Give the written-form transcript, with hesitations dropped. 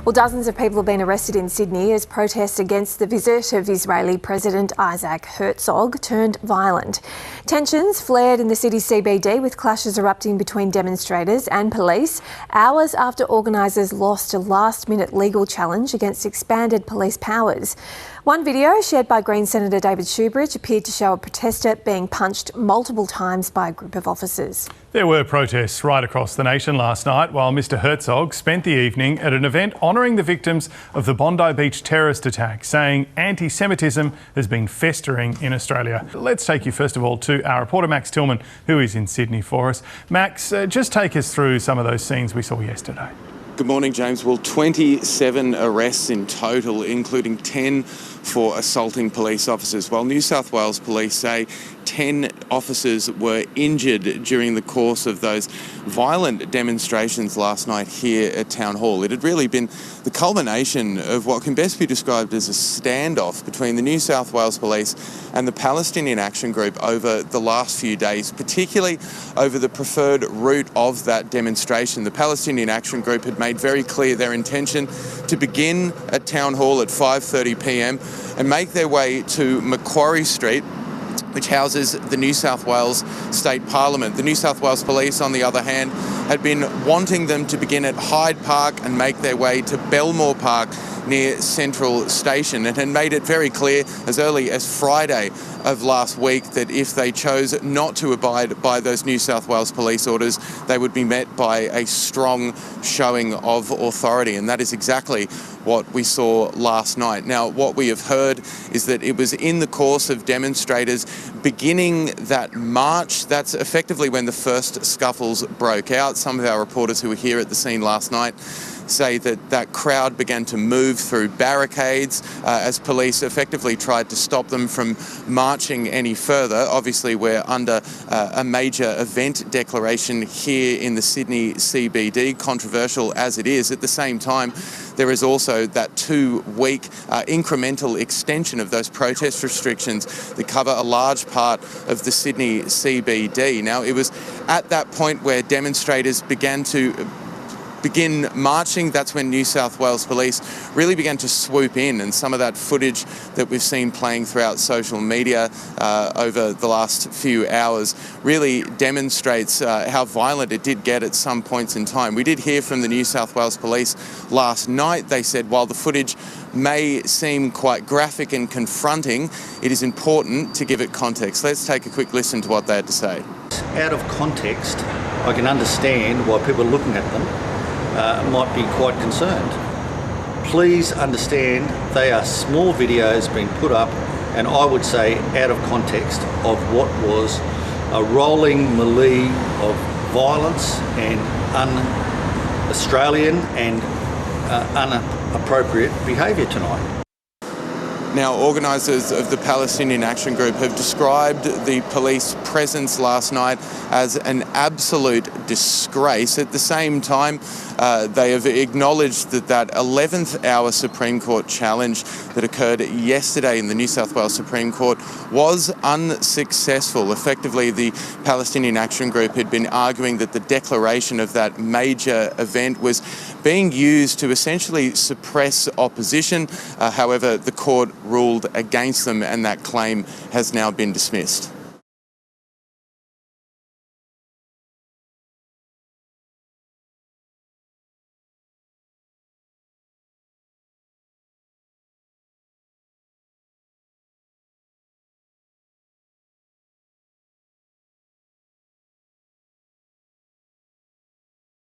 Well, dozens of people have been arrested in Sydney as protests against the visit of Israeli President Isaac Herzog turned violent. Tensions flared in the city's CBD with clashes erupting between demonstrators and police hours after organisers lost a last-minute legal challenge against expanded police powers. One video shared by Green Senator David Shoebridge appeared to show a protester being punched multiple times by a group of officers. There were protests right across the nation last night while Mr Herzog spent the evening at an event honouring the victims of the Bondi Beach terrorist attack, saying anti-Semitism has been festering in Australia. Let's take you first of all to our reporter Max Tillman, who is in Sydney for us. Max, just take us through some of those scenes we saw yesterday. Good morning, James. Well, 27 arrests in total, including 10 for assaulting police officers, while New South Wales Police say 10 officers were injured during the course of those violent demonstrations last night here at Town Hall. It had really been the culmination of what can best be described as a standoff between the New South Wales Police and the Palestinian Action Group over the last few days, particularly over the preferred route of that demonstration. The Palestinian Action Group had made very clear their intention to begin at Town Hall at 5:30 p.m. and make their way to Macquarie Street, which houses the New South Wales State Parliament. The New South Wales Police, on the other hand, had been wanting them to begin at Hyde Park and make their way to Belmore Park near Central Station, and had made it very clear as early as Friday of last week that if they chose not to abide by those New South Wales Police orders, they would be met by a strong showing of authority, and that is exactly what we saw last night. Now, what we have heard is that it was in the course of demonstrators beginning that march, that's effectively when the first scuffles broke out. Some of our reporters who were here at the scene last night say that that crowd began to move through barricades as police effectively tried to stop them from marching any further. Obviously, we're under a major event declaration here in the Sydney CBD, controversial as it is. At the same time, there is also that 2-week incremental extension of those protest restrictions that cover a large part of the Sydney CBD. Now, it was at that point where demonstrators began marching. That's when New South Wales Police really began to swoop in, and some of that footage that we've seen playing throughout social media over the last few hours really demonstrates how violent it did get at some points in time. We did hear from the New South Wales Police last night. They said while the footage may seem quite graphic and confronting, it is important to give it context. Let's take a quick listen to what they had to say. Out of context, I can understand why people looking at them might be quite concerned. Please understand they are small videos being put up, and I would say out of context of what was a rolling melee of violence and un-Australian and inappropriate behaviour tonight. Now, organisers of the Palestinian Action Group have described the police presence last night as an absolute disgrace. At the same time, they have acknowledged that 11th hour Supreme Court challenge that occurred yesterday in the New South Wales Supreme Court was unsuccessful. Effectively, the Palestinian Action Group had been arguing that the declaration of that major event was being used to essentially suppress opposition. However, the court ruled against them, and that claim has now been dismissed.